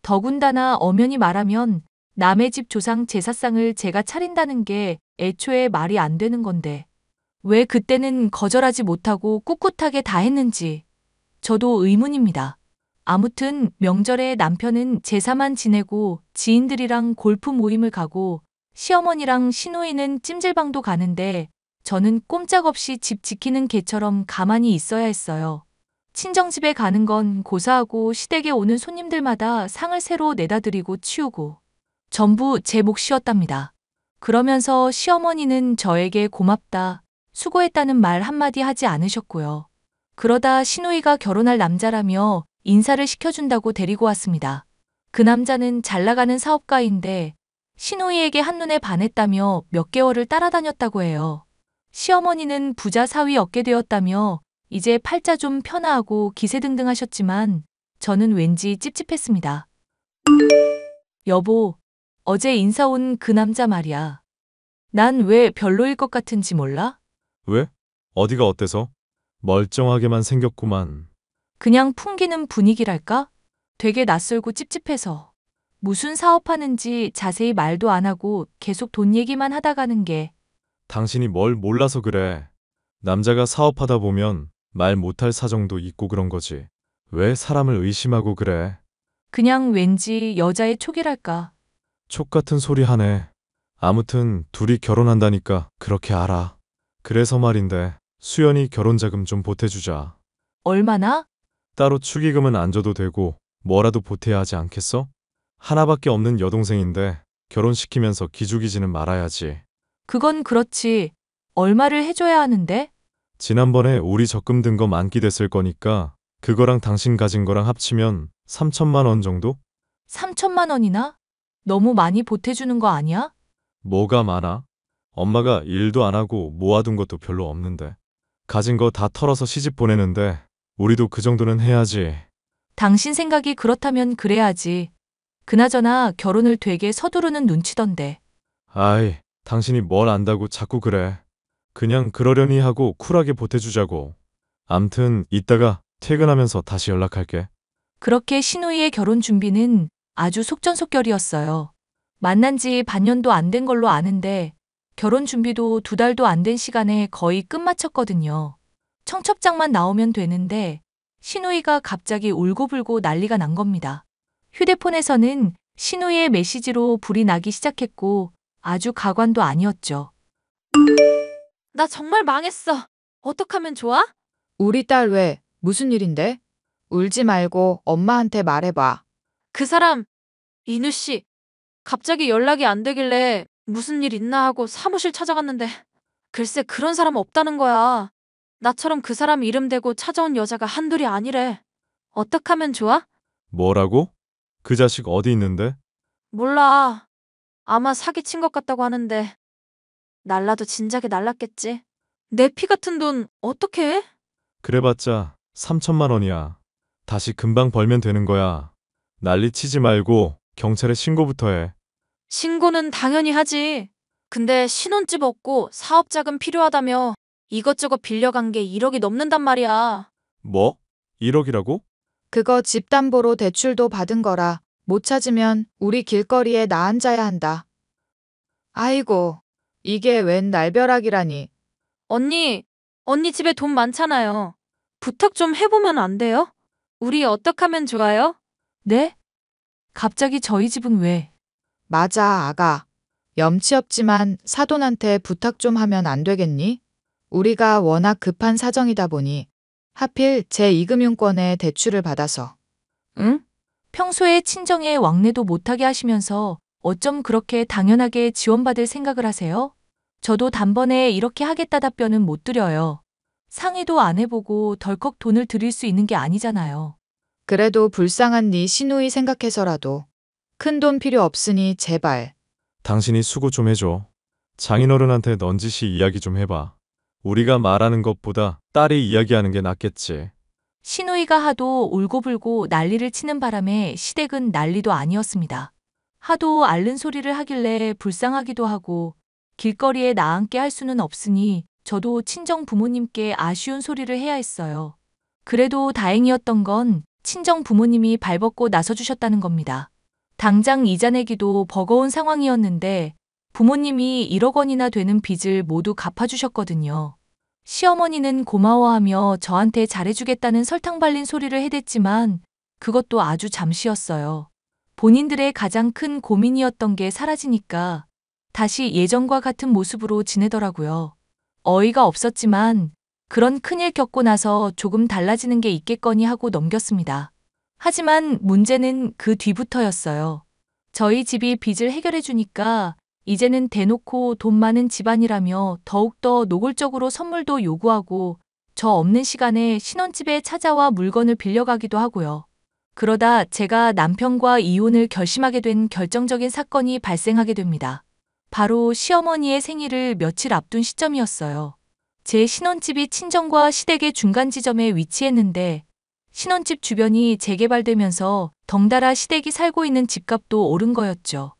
더군다나 엄연히 말하면 남의 집 조상 제사상을 제가 차린다는 게 애초에 말이 안 되는 건데 왜 그때는 거절하지 못하고 꿋꿋하게 다 했는지 저도 의문입니다. 아무튼 명절에 남편은 제사만 지내고 지인들이랑 골프 모임을 가고 시어머니랑 시누이는 찜질방도 가는데 저는 꼼짝없이 집 지키는 개처럼 가만히 있어야 했어요. 친정집에 가는 건 고사하고 시댁에 오는 손님들마다 상을 새로 내다 드리고 치우고 전부 제 몫이었답니다. 그러면서 시어머니는 저에게 고맙다, 수고했다는 말 한마디 하지 않으셨고요. 그러다 시누이가 결혼할 남자라며 인사를 시켜준다고 데리고 왔습니다. 그 남자는 잘 나가는 사업가인데 시누이에게 한눈에 반했다며 몇 개월을 따라다녔다고 해요. 시어머니는 부자 사위 얻게 되었다며 이제 팔자 좀 편하고 기세등등 하셨지만 저는 왠지 찝찝했습니다. 여보, 어제 인사 온 그 남자 말이야. 난 왜 별로일 것 같은지 몰라? 왜? 어디가 어때서? 멀쩡하게만 생겼구만. 그냥 풍기는 분위기랄까? 되게 낯설고 찝찝해서. 무슨 사업하는지 자세히 말도 안 하고 계속 돈 얘기만 하다 가는 게. 당신이 뭘 몰라서 그래. 남자가 사업하다 보면 말 못할 사정도 있고 그런 거지. 왜 사람을 의심하고 그래? 그냥 왠지 여자의 촉이랄까. 촉 같은 소리 하네. 아무튼 둘이 결혼한다니까 그렇게 알아. 그래서 말인데 수연이 결혼자금 좀 보태주자. 얼마나? 따로 축의금은 안 줘도 되고 뭐라도 보태야 하지 않겠어? 하나밖에 없는 여동생인데 결혼시키면서 기죽이지는 말아야지. 그건 그렇지. 얼마를 해줘야 하는데? 지난번에 우리 적금 든 거 만기됐을 거니까 그거랑 당신 가진 거랑 합치면 3천만 원 정도? 3천만 원이나? 너무 많이 보태주는 거 아니야? 뭐가 많아? 엄마가 일도 안 하고 모아둔 것도 별로 없는데. 가진 거 다 털어서 시집 보내는데 우리도 그 정도는 해야지. 당신 생각이 그렇다면 그래야지. 그나저나 결혼을 되게 서두르는 눈치던데. 아이, 당신이 뭘 안다고 자꾸 그래. 그냥 그러려니 하고 쿨하게 보태주자고. 암튼 이따가 퇴근하면서 다시 연락할게. 그렇게 신우이의 결혼 준비는 아주 속전속결이었어요. 만난 지 반년도 안 된 걸로 아는데 결혼 준비도 2달도 안 된 시간에 거의 끝마쳤거든요. 청첩장만 나오면 되는데 신우이가 갑자기 울고불고 난리가 난 겁니다. 휴대폰에서는 신우이의 메시지로 불이 나기 시작했고 아주 가관도 아니었죠. 나 정말 망했어. 어떡하면 좋아? 우리 딸 왜? 무슨 일인데? 울지 말고 엄마한테 말해봐. 그 사람, 인우 씨. 갑자기 연락이 안 되길래 무슨 일 있나 하고 사무실 찾아갔는데 글쎄 그런 사람 없다는 거야. 나처럼 그 사람 이름 대고 찾아온 여자가 한둘이 아니래. 어떡하면 좋아? 뭐라고? 그 자식 어디 있는데? 몰라. 아마 사기친 것 같다고 하는데 날라도 진작에 날랐겠지. 내 피 같은 돈 어떻게 해? 그래봤자 3천만 원이야. 다시 금방 벌면 되는 거야. 난리 치지 말고 경찰에 신고부터 해. 신고는 당연히 하지. 근데 신혼집 없고 사업자금 필요하다며 이것저것 빌려간 게 1억이 넘는단 말이야. 뭐? 1억이라고? 그거 집 담보로 대출도 받은 거라 못 찾으면 우리 길거리에 나 앉아야 한다. 아이고, 이게 웬 날벼락이라니. 언니 집에 돈 많잖아요. 부탁 좀 해보면 안 돼요? 우리 어떡하면 좋아요? 네? 갑자기 저희 집은 왜? 맞아, 아가. 염치 없지만 사돈한테 부탁 좀 하면 안 되겠니? 우리가 워낙 급한 사정이다 보니 하필 제2금융권에 대출을 받아서. 응? 평소에 친정에 왕래도 못하게 하시면서 어쩜 그렇게 당연하게 지원받을 생각을 하세요? 저도 단번에 이렇게 하겠다 답변은 못 드려요. 상의도 안 해보고 덜컥 돈을 드릴 수 있는 게 아니잖아요. 그래도 불쌍한 네 시누이 생각해서라도 큰 돈 필요 없으니 제발. 당신이 수고 좀 해줘. 장인어른한테 넌지시 이야기 좀 해봐. 우리가 말하는 것보다 딸이 이야기하는 게 낫겠지. 신우이가 하도 울고불고 난리를 치는 바람에 시댁은 난리도 아니었습니다. 하도 앓는 소리를 하길래 불쌍하기도 하고 길거리에 나앉게 할 수는 없으니 저도 친정 부모님께 아쉬운 소리를 해야 했어요. 그래도 다행이었던 건 친정 부모님이 발벗고 나서주셨다는 겁니다. 당장 이자 내기도 버거운 상황이었는데 부모님이 1억 원이나 되는 빚을 모두 갚아주셨거든요. 시어머니는 고마워하며 저한테 잘해주겠다는 설탕 발린 소리를 해댔지만 그것도 아주 잠시였어요. 본인들의 가장 큰 고민이었던 게 사라지니까 다시 예전과 같은 모습으로 지내더라고요. 어이가 없었지만 그런 큰일 겪고 나서 조금 달라지는 게 있겠거니 하고 넘겼습니다. 하지만 문제는 그 뒤부터였어요. 저희 집이 빚을 해결해 주니까 이제는 대놓고 돈 많은 집안이라며 더욱더 노골적으로 선물도 요구하고 저 없는 시간에 신혼집에 찾아와 물건을 빌려가기도 하고요. 그러다 제가 남편과 이혼을 결심하게 된 결정적인 사건이 발생하게 됩니다. 바로 시어머니의 생일을 며칠 앞둔 시점이었어요. 제 신혼집이 친정과 시댁의 중간 지점에 위치했는데 신혼집 주변이 재개발되면서 덩달아 시댁이 살고 있는 집값도 오른 거였죠.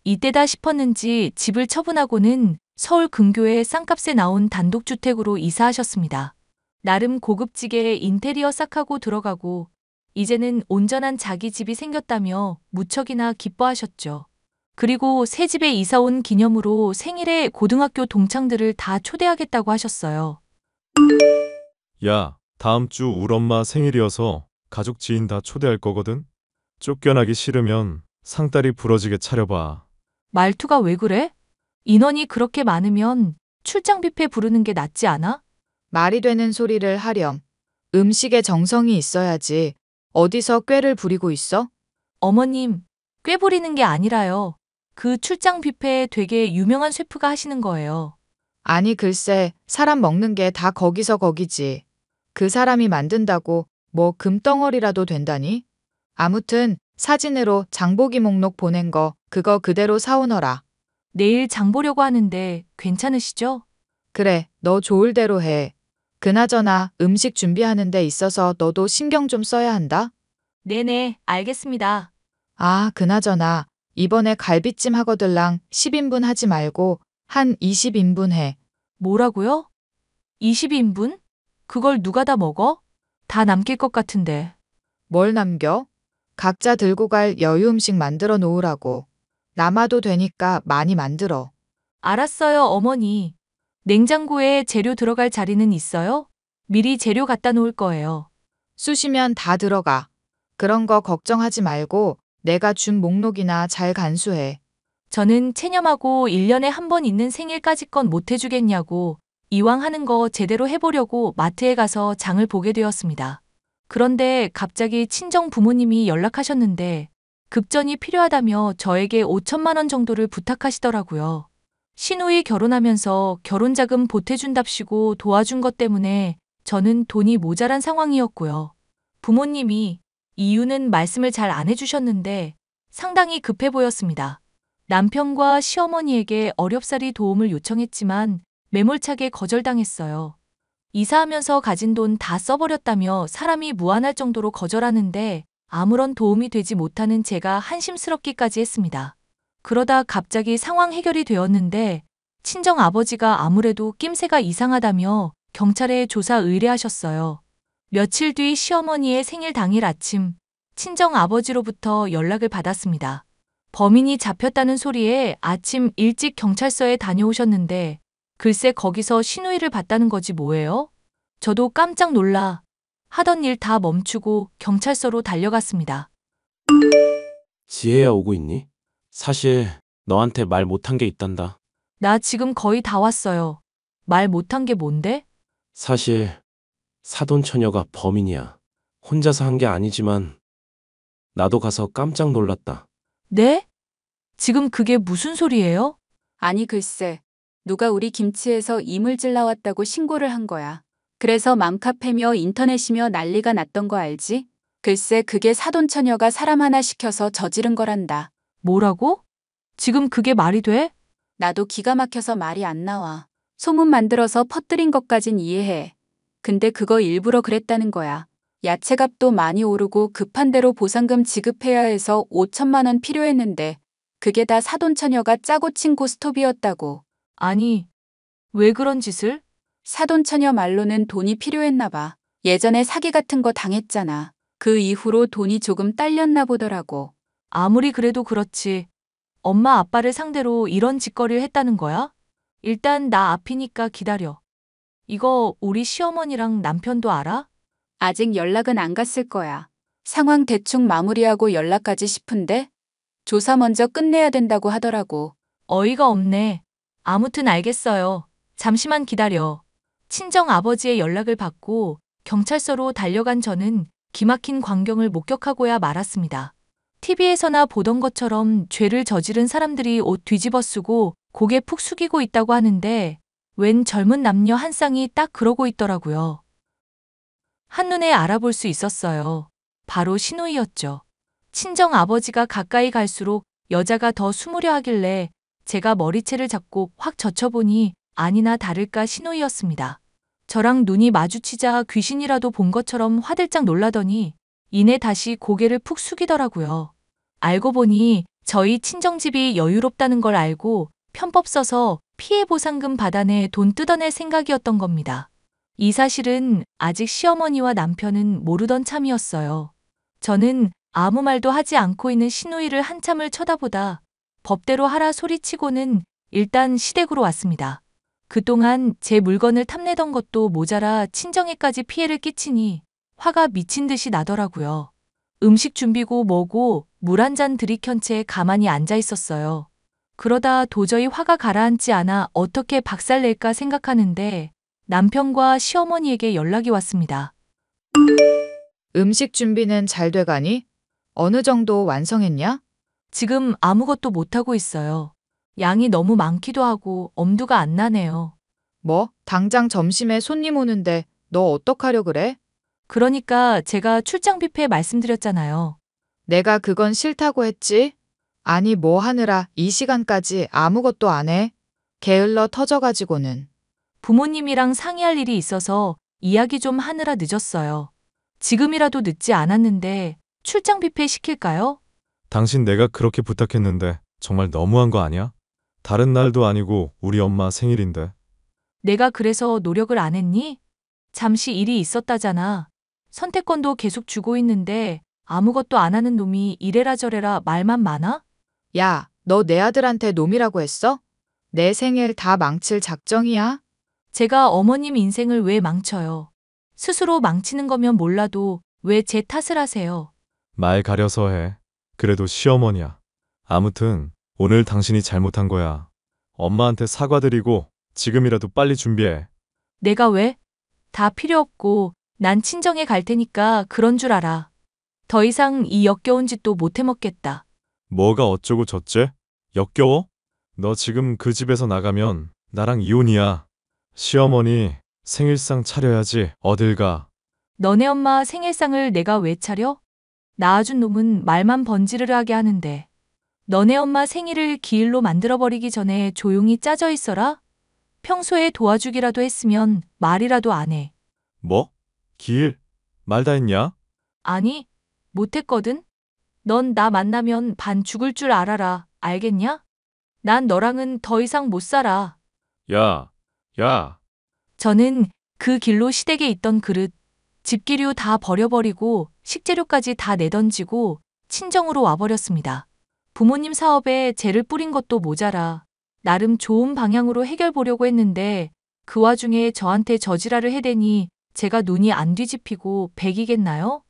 이때다 싶었는지 집을 처분하고는 서울 근교의 싼값에 나온 단독주택으로 이사하셨습니다. 나름 고급지게 인테리어 싹 하고 들어가고 이제는 온전한 자기 집이 생겼다며 무척이나 기뻐하셨죠. 그리고 새 집에 이사 온 기념으로 생일에 고등학교 동창들을 다 초대하겠다고 하셨어요. 야, 다음 주 우리 엄마 생일이어서 가족 지인 다 초대할 거거든? 쫓겨나기 싫으면 상다리 부러지게 차려봐. 말투가 왜 그래? 인원이 그렇게 많으면 출장 뷔페 부르는 게 낫지 않아? 말이 되는 소리를 하렴. 음식에 정성이 있어야지. 어디서 꾀를 부리고 있어? 어머님, 꽤 부리는 게 아니라요. 그 출장 뷔페 되게 유명한 셰프가 하시는 거예요. 아니 글쎄, 사람 먹는 게 다 거기서 거기지. 그 사람이 만든다고 뭐 금덩어리라도 된다니? 아무튼 사진으로 장보기 목록 보낸 거 그거 그대로 사오너라. 내일 장 보려고 하는데 괜찮으시죠? 그래, 너 좋을 대로 해. 그나저나 음식 준비하는 데 있어서 너도 신경 좀 써야 한다. 네네, 알겠습니다. 아, 그나저나 이번에 갈비찜 하거들랑 10인분 하지 말고 한 20인분 해. 뭐라고요? 20인분? 그걸 누가 다 먹어? 다 남길 것 같은데. 뭘 남겨? 각자 들고 갈 여유 음식 만들어 놓으라고. 남아도 되니까 많이 만들어. 알았어요, 어머니. 냉장고에 재료 들어갈 자리는 있어요? 미리 재료 갖다 놓을 거예요. 쑤시면 다 들어가. 그런 거 걱정하지 말고 내가 준 목록이나 잘 간수해. 저는 체념하고 1년에 한 번 있는 생일까지 건 못 해주겠냐고 이왕 하는 거 제대로 해보려고 마트에 가서 장을 보게 되었습니다. 그런데 갑자기 친정 부모님이 연락하셨는데 급전이 필요하다며 저에게 5천만 원 정도를 부탁하시더라고요. 시누이 결혼하면서 결혼자금 보태준답시고 도와준 것 때문에 저는 돈이 모자란 상황이었고요. 부모님이 이유는 말씀을 잘 안 해주셨는데 상당히 급해 보였습니다. 남편과 시어머니에게 어렵사리 도움을 요청했지만 매몰차게 거절당했어요. 이사하면서 가진 돈 다 써버렸다며 사람이 무안할 정도로 거절하는데 아무런 도움이 되지 못하는 제가 한심스럽기까지 했습니다. 그러다 갑자기 상황 해결이 되었는데 친정 아버지가 아무래도 낌새가 이상하다며 경찰에 조사 의뢰하셨어요. 며칠 뒤 시어머니의 생일 당일 아침 친정 아버지로부터 연락을 받았습니다. 범인이 잡혔다는 소리에 아침 일찍 경찰서에 다녀오셨는데 글쎄 거기서 시누이를 봤다는 거지 뭐예요? 저도 깜짝 놀라 하던 일 다 멈추고 경찰서로 달려갔습니다. 지혜야 오고 있니? 사실 너한테 말 못한 게 있단다. 나 지금 거의 다 왔어요. 말 못한 게 뭔데? 사실 사돈 처녀가 범인이야. 혼자서 한 게 아니지만 나도 가서 깜짝 놀랐다. 네? 지금 그게 무슨 소리예요? 아니 글쎄, 누가 우리 김치에서 이물질 나왔다고 신고를 한 거야. 그래서 맘카페며 인터넷이며 난리가 났던 거 알지? 글쎄 그게 사돈처녀가 사람 하나 시켜서 저지른 거란다. 뭐라고? 지금 그게 말이 돼? 나도 기가 막혀서 말이 안 나와. 소문 만들어서 퍼뜨린 것까진 이해해. 근데 그거 일부러 그랬다는 거야. 야채값도 많이 오르고 급한 대로 보상금 지급해야 해서 5천만 원 필요했는데 그게 다 사돈처녀가 짜고 친 고스톱이었다고. 아니, 왜 그런 짓을? 사돈처녀 말로는 돈이 필요했나 봐. 예전에 사기 같은 거 당했잖아. 그 이후로 돈이 조금 딸렸나 보더라고. 아무리 그래도 그렇지. 엄마 아빠를 상대로 이런 짓거리를 했다는 거야? 일단 나 앞이니까 기다려. 이거 우리 시어머니랑 남편도 알아? 아직 연락은 안 갔을 거야. 상황 대충 마무리하고 연락까지 싶은데 조사 먼저 끝내야 된다고 하더라고. 어이가 없네. 아무튼 알겠어요. 잠시만 기다려. 친정 아버지의 연락을 받고 경찰서로 달려간 저는 기막힌 광경을 목격하고야 말았습니다. TV에서나 보던 것처럼 죄를 저지른 사람들이 옷 뒤집어 쓰고 고개 푹 숙이고 있다고 하는데 웬 젊은 남녀 한 쌍이 딱 그러고 있더라고요. 한눈에 알아볼 수 있었어요. 바로 시누이였죠. 친정 아버지가 가까이 갈수록 여자가 더 숨으려 하길래 제가 머리채를 잡고 확 젖혀보니 아니나 다를까 시누이였습니다. 저랑 눈이 마주치자 귀신이라도 본 것처럼 화들짝 놀라더니 이내 다시 고개를 푹 숙이더라고요. 알고 보니 저희 친정집이 여유롭다는 걸 알고 편법 써서 피해 보상금 받아내 돈 뜯어낼 생각이었던 겁니다. 이 사실은 아직 시어머니와 남편은 모르던 참이었어요. 저는 아무 말도 하지 않고 있는 시누이를 한참을 쳐다보다 법대로 하라 소리치고는 일단 시댁으로 왔습니다. 그동안 제 물건을 탐내던 것도 모자라 친정에까지 피해를 끼치니 화가 미친 듯이 나더라고요. 음식 준비고 뭐고 물 한 잔 들이켠 채 가만히 앉아 있었어요. 그러다 도저히 화가 가라앉지 않아 어떻게 박살낼까 생각하는데 남편과 시어머니에게 연락이 왔습니다. 음식 준비는 잘 돼가니? 어느 정도 완성했냐? 지금 아무것도 못하고 있어요. 양이 너무 많기도 하고 엄두가 안 나네요. 뭐, 당장 점심에 손님 오는데 너 어떡하려 그래? 그러니까 제가 출장 뷔페 말씀드렸잖아요. 내가 그건 싫다고 했지? 아니, 뭐 하느라 이 시간까지 아무것도 안 해? 게을러 터져가지고는. 부모님이랑 상의할 일이 있어서 이야기 좀 하느라 늦었어요. 지금이라도 늦지 않았는데 출장 뷔페 시킬까요? 당신 내가 그렇게 부탁했는데 정말 너무한 거 아니야? 다른 날도 아니고 우리 엄마 생일인데. 내가 그래서 노력을 안 했니? 잠시 일이 있었다잖아. 선택권도 계속 주고 있는데 아무것도 안 하는 놈이 이래라 저래라 말만 많아? 야, 너 내 아들한테 놈이라고 했어? 내 생일 다 망칠 작정이야? 제가 어머님 인생을 왜 망쳐요? 스스로 망치는 거면 몰라도 왜 제 탓을 하세요? 말 가려서 해. 그래도 시어머니야. 아무튼 오늘 당신이 잘못한 거야. 엄마한테 사과드리고 지금이라도 빨리 준비해. 내가 왜? 다 필요 없고 난 친정에 갈 테니까 그런 줄 알아. 더 이상 이 역겨운 짓도 못 해먹겠다. 뭐가 어쩌고 저째? 역겨워? 너 지금 그 집에서 나가면 나랑 이혼이야. 시어머니 생일상 차려야지. 어딜 가. 너네 엄마 생일상을 내가 왜 차려? 낳아준 놈은 말만 번지르르하게 하는데. 너네 엄마 생일을 기일로 만들어버리기 전에 조용히 짜져 있어라? 평소에 도와주기라도 했으면 말이라도 안 해. 뭐? 기일? 말 다 했냐? 아니, 못했거든? 넌 나 만나면 반 죽을 줄 알아라. 알겠냐? 난 너랑은 더 이상 못 살아. 야, 야. 저는 그 길로 시댁에 있던 그릇, 집기류 다 버려버리고 식재료까지 다 내던지고 친정으로 와버렸습니다. 부모님 사업에 재를 뿌린 것도 모자라 나름 좋은 방향으로 해결 보려고 했는데 그 와중에 저한테 저지랄을 해대니 제가 눈이 안 뒤집히고 백이겠나요?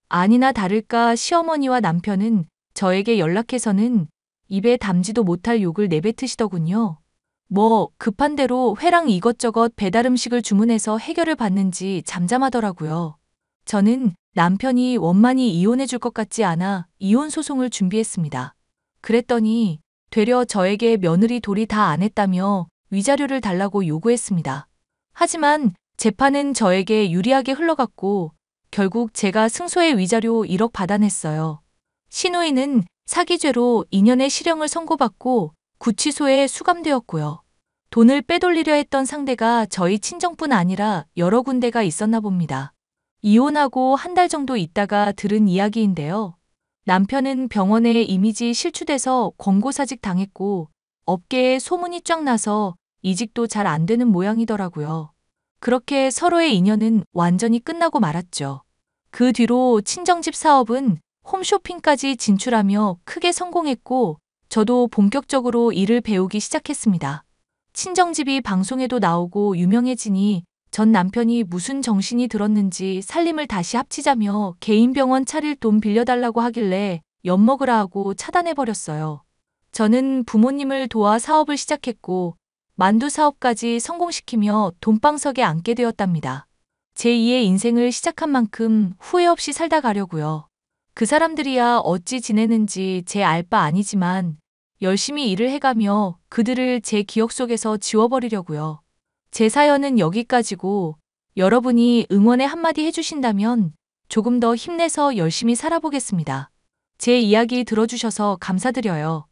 아니나 다를까 시어머니와 남편은 저에게 연락해서는 입에 담지도 못할 욕을 내뱉으시더군요. 뭐 급한 대로 회랑 이것저것 배달 음식을 주문해서 해결을 받는지 잠잠하더라고요. 저는 남편이 원만히 이혼해 줄 것 같지 않아 이혼 소송을 준비했습니다. 그랬더니 되려 저에게 며느리 돌이 다 안 했다며 위자료를 달라고 요구했습니다. 하지만 재판은 저에게 유리하게 흘러갔고 결국 제가 승소해 위자료 1억 받아냈어요. 시누이는 사기죄로 2년의 실형을 선고받고 구치소에 수감되었고요. 돈을 빼돌리려 했던 상대가 저희 친정뿐 아니라 여러 군데가 있었나 봅니다. 이혼하고 한 달 정도 있다가 들은 이야기인데요. 남편은 병원에 이미지 실추돼서 권고사직 당했고 업계에 소문이 쫙 나서 이직도 잘 안 되는 모양이더라고요. 그렇게 서로의 인연은 완전히 끝나고 말았죠. 그 뒤로 친정집 사업은 홈쇼핑까지 진출하며 크게 성공했고 저도 본격적으로 일을 배우기 시작했습니다. 친정집이 방송에도 나오고 유명해지니 전 남편이 무슨 정신이 들었는지 살림을 다시 합치자며 개인 병원 차릴 돈 빌려달라고 하길래 엿먹으라 하고 차단해버렸어요. 저는 부모님을 도와 사업을 시작했고 만두 사업까지 성공시키며 돈방석에 앉게 되었답니다. 제2의 인생을 시작한 만큼 후회 없이 살다 가려고요. 그 사람들이야 어찌 지내는지 제 알 바 아니지만 열심히 일을 해가며 그들을 제 기억 속에서 지워버리려고요. 제 사연은 여기까지고 여러분이 응원의 한마디 해주신다면 조금 더 힘내서 열심히 살아보겠습니다. 제 이야기 들어주셔서 감사드려요.